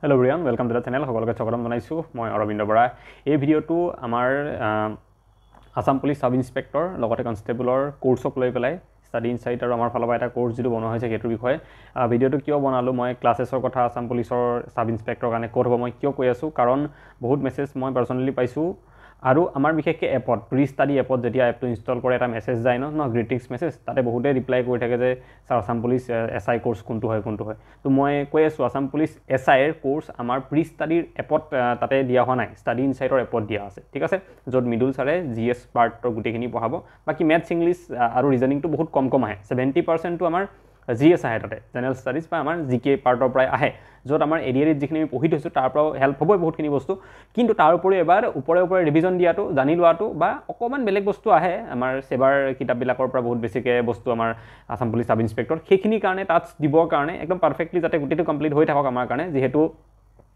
Hello everyone, welcome to the channel. সকলোকে স্বাগতম জনাইছো মই অৰবিন্দ বৰা। এই ভিডিওটো আমাৰ আসাম পুলিচ সাব ইন্সপেক্টৰ লগতে কনস্টেবলৰ কোৰ্সক লৈ পেলাই স্টাডি ইনসাইট আৰু আমাৰ ফালৰ পৰা এটা কোৰ্স যেটো বনোৱা হৈছে হেতুৰ বিষয়ে ভিডিওটো কিয় বনালো মই ক্লাसेसৰ কথা আসাম পুলিচৰ সাব ইন্সপেক্টৰ কাৰণে কোড হ'ব মই কিয় কৈ আছো কাৰণ বহুত মেছেজ মই পাৰ্সোনালি পাইছো আৰু আমাৰ বিশেষকৈ এপত প্ৰি ষ্টাডি এপত যেতিয়া এপটো ইনষ্টল কৰে এটা মেছেজ যায় ন গ্ৰিটিংছ মেছেজ তাতে বহুতে ৰিপ্লাই কৰি থাকে যে sir Assam police SI course কোনটো হয় তো মই কৈ আছো আসাম পুলিচ এসআই এৰ কোৰ্স আমাৰ প্ৰি ষ্টাডিৰ এপত তাতে দিয়া হোৱা নাই ষ্টাডি ইনসাইটৰ এপত দিয়া আছে ঠিক আছে য'ত মিডল ছাৰে জিএছ পাৰ্টৰ গুটেখিনি পঢ়াব বাকি ম্যাথছ ইংলিশ আৰু ৰিজনিংটো বহুত কম আহে 70% টো আমাৰ জিএছ আহে তাতে জেনাৰেল ষ্টাডিজ বা আমাৰ জিকে পাৰ্টৰ পৰা আহে য'ত আমাৰ এডিআৰিত যিখিনি আমি পঢ়ি থৈছো তাৰ পৰা হেল্প হ'ব বহুতখিনি বস্তু কিন্তু তাৰ উপৰি এবাৰ ওপৰে ৰিভিজন দিয়াটো জানি লোৱাটো বা অকমান বেলেগ বস্তু আহে আমাৰ সেবাৰ কিতাপবিলাকৰ পৰা বহুত বেছিকে বস্তু আমাৰ আসাম পুলিচ সাব ইন্সপেক্টৰ সেইখিনি কাৰণে টাচ দিবৰ কাৰণে একদম পাৰফেক্টলি যাতে গুটেটো কমপ্লিট হৈ থাকক আমাৰ কাৰণে যেহেতু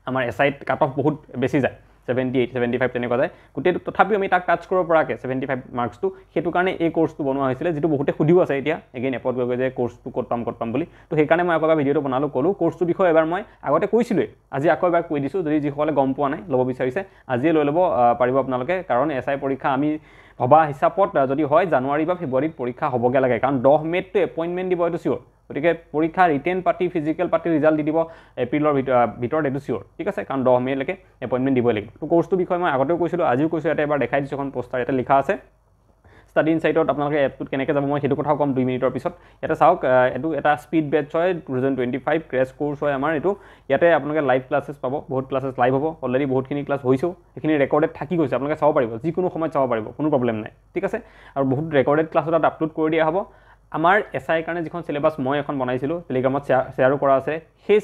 আমাৰ এসআইত কাট অফ বহুত বেছি যায় 78 75 তেনেকুৱা যায় গুটেটো তথাপি আমি তাক টাচ কৰিব পৰাকে 75 মাৰ্কসটো হেতু কাৰণে এই কোৰ্সটো বনোৱা হৈছিল যেটো বহুতে খুদিও আছে এতিয়া এগেইন এপত গৈ যে কোৰ্সটো ক'ত পাম বুলি তো সেই কাৰণে মই আকৌ ভিডিওটো বনালো কলো কোৰ্সটো বিষয় এবাৰ মই আগতে কৈছিলই আজি আকৌ এবাৰ কৈ দিছো যদি যিসকলে গম পোৱা নাই ল'ব বিচাৰিছে আজি লৈ ল'ব পাৰিব আপোনালোকে কাৰণ এসআই পৰীক্ষা আমি ভবা হিচাপত যদি হয় জানুৱাৰী বা ফেব্ৰুৱাৰীত পৰীক্ষা হ'বগে লাগে কাৰণ 10 মেত তো এপইন্টমেন্ট দিব এটো সিওৰ গতিকে পৰীক্ষা written part physical part result দি দিব এপ্ৰিলৰ ভিতৰত এটো সিওৰ ঠিক আছে কাৰণ 10 মে লৈকে এপইন্টমেন্ট দিব লাগিব তো কোৰ্সটো বিষয় মই আগতেও কৈছিলো আজিও কৈছো এটা এবাৰ দেখাই দিছো এখন পোষ্টাৰ এটা লিখা আছে স্টাডি ইনসাইটত আপোনালোকে এপটোত কেনেকৈ যাব মই হেতু কথাও কম 2 মিনিটৰ পিছত এটা চাওক এটো এটা স্পিড বেচ হয় 2025 ক্ৰেশ কোৰ্স হয় আমাৰ এটো ইয়াতে আপোনালোকে লাইভ ক্লাसेস পাব বহুত ক্লাसेস লাইভ হ'ব অলৰেডি বহুতখিনি ক্লাছ হৈছো এখিনি ৰেকৰ্ডেড থাকি গৈছে আপোনালোকে চাব পাৰিব যিকোনো সময়ত চাব পাৰিব কোনো প্ৰবলেম নাই ঠিক আছে আৰু বহুত ৰেকৰ্ডেড ক্লাছ এটা আপলোড কৰি দিয়া হ'ব আমাৰ এসআই কাৰণে যিখন সিলেবাস মই এখন বনাইছিলো টেলিগ্ৰামত শেয়াৰো কৰা আছে সেই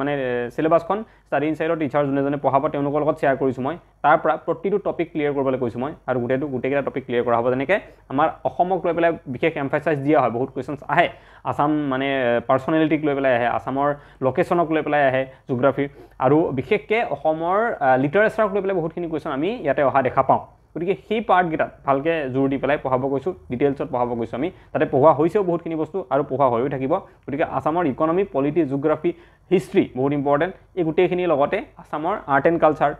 মানে সিলেবাসখন স্টাডি ইনসাইটৰ টিচাৰ জনে পঢ়াব তেওঁলোকৰ লগত শেয়াৰ কৰিছো মই তাৰ পৰা প্ৰতিটো টপিক ক্লিয়াৰ কৰিবলৈ কৈছো মই আৰু গুটেকেটা টপিক ক্লিয়াৰ কৰা হ'ব যেনেকৈ আমাৰ অসমক লৈ পেলাই বিশেষ এমফাসাইজ দিয়া হয় বহুত কোৱেশ্চনছ আহে আসাম মানে পাৰ্সোনালিটিক লৈ পেলাই আহে আসামৰ লোকেশনক লৈ পেলাই আহে জিওগ্ৰাফি আৰু বিশেষকৈ অসমৰ লিটাৰেচাৰক লৈ পেলাই বহুতখিনি কোৱেশ্চন আমি ইয়াতে অহা দেখা পাওঁ গতিকে সেই পাৰ্ট গিটা ভালকে জোৰ দি পেলাই পঢ়াব কৈছো ডিটেইলছত পঢ়াব কৈছো আমি তাতে পঢ়া হৈছেও বহুতখিনি বস্তু আৰু পঢ়া হৈও থাকিব গতিকে আসামৰ ইকোনমি পলিটি জিওগ্ৰাফি হিষ্ট্ৰি বহুত ইম্পৰ্টেন্ট এই গুটেইখিনি লগতে আসামৰ art and culture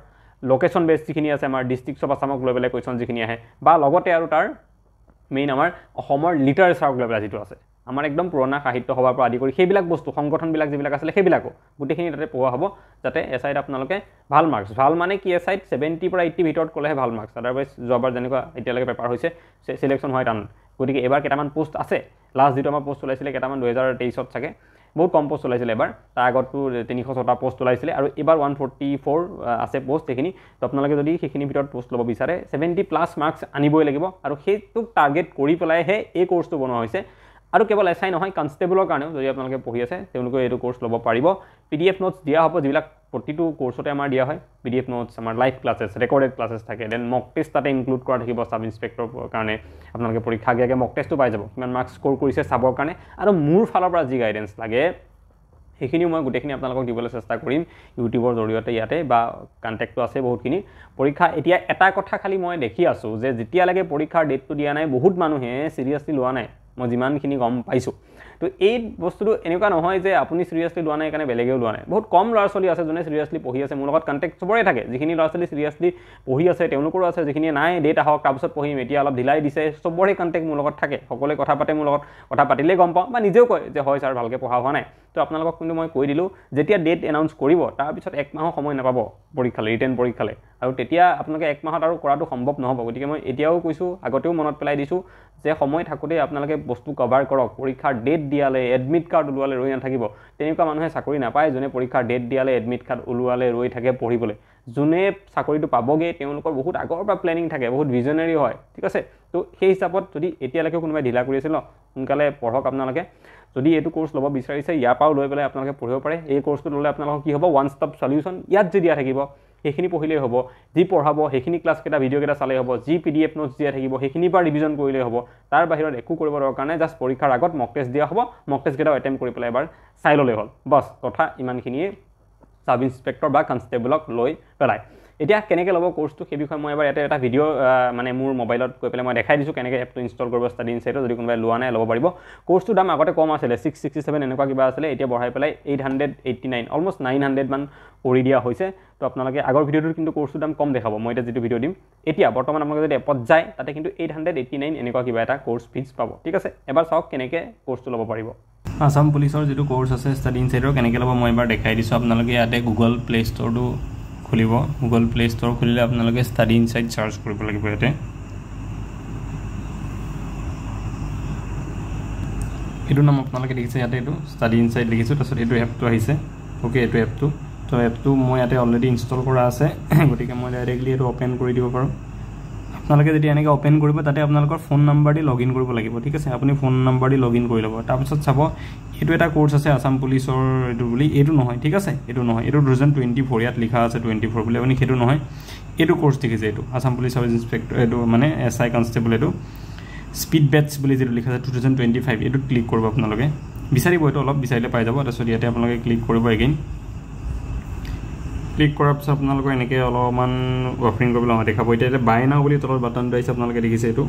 location base যিখিনি আছে আমাৰ ডিস্ট্ৰিক্টছ অফ আসামক লৈ পেলাই কোৱেশ্চন যিখিনি আহে বা লগতে আৰু তাৰ মেইন আমাৰ অসমৰ লিটাৰেচাৰক লৈ পেলাই যিটো আছে আমাৰ একদম পুৰণা সাহিত্য সভাৰ পৰা আদি কৰি সেইবিলাক বস্তু সংগঠনবিলাক যিবিলাক আছে সেইবিলাকো গুটেইখিনি তাতে পঢ়া হ'ব যাতে এসআইত আপোনালোকে ভাল মাৰ্কস ভাল মানে কি এসআইত 70 পৰা 80 ভিতৰত কলেহে ভাল মাৰ্কস আদাৰৱাইজ জবৰ যেনেকুৱা এতিয়ালৈকে পেপাৰ হৈছে সিলেকশন হয় টান গতিকে এবাৰ কেটামান পোষ্ট আছে লাষ্ট যেটো আমাৰ পোষ্ট ওলাইছিলে কেটামান 2023ত থাকে বহুত কম পোষ্ট ওলাইছিলে এবাৰ তাৰ আগতটো 306টা পোষ্ট ওলাইছিলে আৰু এবাৰ 144 আছে পোষ্ট এখিনি তো আপোনালোকে যদি সেইখিনি ভিতৰত পোষ্ট ল'ব বিচাৰে 70 প্লাস মাৰ্কস আনিবই লাগিব আৰু সেইটোক টাৰ্গেট কৰি পেলাইহে এই কোৰ্সটো বনোৱা হৈছে আৰু কেৱল এসআই নহয় কনস্টেবলৰ কাৰণেও যদি আপোনালোকে পঢ়ি আছে তেওঁলোকে এইটো কোৰ্স ল'ব পাৰিব পিডিএফ নোটস দিয়া হ'ব যিবিলাক প্ৰতিটো কোৰ্সতে আমাৰ দিয়া হয় পিডিএফ নোটস আমাৰ লাইভ ক্লাसेस ৰেকৰ্ডেড ক্লাसेस থাকে দেন মক টেষ্ট তাতে ইনক্লুড কৰা থাকিব সাব ইন্সপেক্টৰ কাৰণে আপোনালোকে পৰীক্ষা আগেগে মক টেষ্টটো পাই যাব কিমান মাৰ্কস স্কোৰ কৰিছে চাবৰ কাৰণে আৰু মোৰ ফালৰ পৰা যি গাইডেন্স লাগে সেইখিনি মই গুটেখিনি আপোনালোকক দিবলৈ চেষ্টা কৰিম ইউটিউবৰ জৰিয়তে ইয়াতে বা কন্টাক্টটো আছে বহুতখিনি পৰীক্ষা এতিয়া এটা কথা খালি মই দেখি আছো যে যেতিয়ালৈকে পৰীক্ষাৰ ডেটটো দিয়া নাই বহুত মানুহে সিৰিয়াসলি লোৱা নাই মই যিমানখিনি গম পাইছো তো এই বস্তুটো এনেকুৱা নহয় যে আপুনি সিৰিয়াসলি লোৱা নাই কাৰণে বেলেগেও লোৱা নাই বহুত কম ল'ৰা ছোৱালী আছে যোনে সিৰিয়াসলি পঢ়ি আছে মোৰ লগত কন্টাক্ট চবৰে থাকে যিখিনি ল'ৰা ছোৱালী সিৰিয়াসলি পঢ়ি আছে তেওঁলোকৰো আছে যিখিনি নাই ডেট আহক তাৰপিছত পঢ়িম এতিয়া অলপ ঢিলাই দিছে চবৰে কন্টাক্ট মোৰ লগত থাকে সকলোৱে কথা পাতে মোৰ লগত কথা পাতিলে গম পাওঁ বা নিজেও কয় যে হয় স্যাৰ ভালকে পঢ়া হোৱা নাই তো আপোনালোকক কিন্তু মই কৈ দিলো যেতিয়া ডেট এনাউন্স কৰিব তাৰ পিছত এক মাহ সময় নাপাব পৰীক্ষালে ৰিটেন পৰীক্ষালে আৰু তেতিয়া আপোনালোকে এক মাহত আৰু কৰাটো সম্ভৱ নহব গতিকে মই এতিয়াও কৈছো আগতেও মনত পেলাই দিছো যে সময় থাকোতে আপোনালোকে বস্তু কভাৰ কৰক পৰীক্ষাৰ ডেট দিয়ালে এডমিট কাৰ্ড উলুৱালে ৰৈ নাথাকিব তেনেকুৱা মানুহে চাকৰি নাপায় যোনে পৰীক্ষাৰ ডেট দিয়ালে এডমিট কাৰ্ড উলুৱালে ৰৈ থাকে পঢ়িবলৈ যোনে চাকৰিটো পাবগে তেওঁলোকৰ বহুত আগৰ পৰা প্ল্যানিং থাকে বহুত ভিজনাৰী হয় ঠিক আছে তো সেই হিচাপত যদি এতিয়ালৈকে কোনোবাই ঢিলা কৰি আছিল সোনকালে পঢ়ক আপোনালোকে যদি এটো কোৰ্স ল'ব বিচাৰিছে ইয়াৰ পাও লৈ পেলাই আপোনালোকে পঢ়িব পাৰে এই কোৰ্সটো ল'লে আপোনালোকৰ কি হ'ব ওয়ান ষ্টপ সলিউশন ইয়াত যে দিয়া থাকিব সেইখিনি পঢ়িলেই হ'ব যি পঢ়াব সেইখিনি ক্লাছ কেটা ভিডিও কেটা চালেই হ'ব যি পিডিএফ নোটস দিয়া থাকিব সেইখিনি পৰা ৰিভিজন কৰিলেই হ'ব তাৰ বাহিৰত একো কৰিব দৰকাৰ নাই জাস্ট পৰীক্ষাৰ আগত মক টেষ্ট দিয়া হ'ব মক টেষ্ট কেটা অটেম্প কৰি পেলাই এবাৰ চাই ল'লেই হ'ল বস কথা ইমানখিনিয়ে সাব ইন্সপেক্টৰ বা কনস্টেবলক লৈ পেলাই এতিয়া কেনেকৈ ল'ব কোৰ্চটো সেই বিষয়ে মই এবাৰ এটা ভিডিঅ' মানে মোৰ মোবাইলত গৈ পেলাই মই দেখাই দিছোঁ কেনেকৈ এপটো ইনষ্টল কৰিব ষ্টাডি ইনচাইটত যদি কোনোবাই লোৱা নাই ল'ব পাৰিব কোৰ্চটোৰ দাম আগতে কম আছিলে 667 এনেকুৱা কিবা আছিলে এতিয়া বঢ়াই পেলাই 889 অলমষ্ট 900 মান কৰি দিয়া হৈছে তো আপোনালোকে আগৰ ভিডিঅ'টোত কিন্তু কোৰ্চটোৰ দাম কম দেখাব মই এতিয়া যিটো ভিডিঅ' দিম এতিয়া বৰ্তমান আপোনালোকে যদি এপত যায় তাতে কিন্তু 889 এনেকুৱা কিবা এটা কোৰ্চ ফিজ পাব ঠিক আছে এবাৰ চাওক কেনেকৈ কোৰ্চটো ল'ব পাৰিব আসাম পুলিচৰ যিটো কোৰ্চ আছে ষ্টাডি ইনচাইটৰ কেনেকৈ ল'ব মই এবাৰ দেখাই দিছোঁ আপোনালোকে ইয়াতে গুগল প্লে ষ্ট'ৰটো খুলিব গুগল প্লে ষ্ট'ৰ খুলিলে আপোনালোকে ষ্টাডি ইনচাইট চাৰ্চ কৰিব লাগিব ইয়াতে এইটো নাম আপোনালোকে দেখিছে ইয়াতে এইটো ষ্টাডি ইনচাইট লিখিছোঁ তাৰপিছত এইটো এপটো আহিছে অ'কে এইটো এপটো তো এপটো মই ইয়াতে অলৰেডি ইনষ্টল কৰা আছে গতিকে মই ডাইৰেক্টলি এইটো অ'পেন কৰি দিব পাৰোঁ আপোনালোকে যদি এনেকৈ অ'পেন কৰিব তাতে আপোনালোকৰ phone number the log in কৰিব লাগিব ঠিক আছে আপুনি phone number the log in কৰি ল'ব তাৰপিছত চাব এইটো এটা কোৰ্চ আছে আসাম পুলিচৰ এইটো বুলি এইটো নহয় ঠিক আছে এইটো নহয় এইটো 2024 ইয়াত লিখা আছে 24 বুলি আপুনি সেইটো নহয় এইটো কোৰ্চ দেখিছে এইটো আসাম পুলিচ সাব ইনস্পেক্টৰ এইটো মানে SI কনষ্টেবল এইটো স্পীড বেটছ বুলি যিটো লিখা আছে 2025 এইটো ক্লিক কৰিব আপোনালোকে বিচাৰিব এইটো অলপ বিচাৰিলে পাই যাব তাৰপিছত ইয়াতে আপোনালোকে ক্লিক কৰিব এগেইন ক্লিক কৰাৰ পিছত আপোনালোকৰ এনেকৈ অলপমান অফাৰিং কৰিবলৈ দেখাব এতিয়া বাই নাও বুলি তলত বাটনটো আহিছে আপোনালোকে দেখিছে এইটো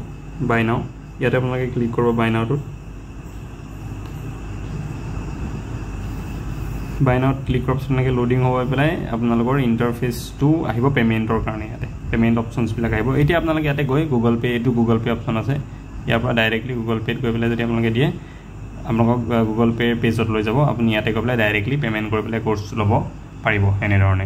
বাই নাও ইয়াতে আপোনালোকে ক্লিক কৰিব বাই নাওটোত বাই নাওত ক্লিক কৰাৰ পিছত এনেকৈ লোডিং হৈ পেলাই আপোনালোকৰ ইণ্টাৰফেচটো আহিব পে'মেণ্টৰ কাৰণে ইয়াতে পে'মেণ্ট অপশ্যনছবিলাক আহিব এতিয়া আপোনালোকে ইয়াতে গৈ গুগল পে' এইটো গুগল পে' অপশ্যন আছে ইয়াৰ পৰা ডাইৰেক্টলি গুগল পে'ত গৈ পেলাই যদি আপোনালোকে দিয়ে আপোনালোকক গুগল পে' পেজত লৈ যাব আপুনি ইয়াতে গৈ পেলাই ডাইৰেক্টলি পে'মেণ্ট কৰি পেলাই কোৰ্চ ল'ব পাৰিব এনেধৰণে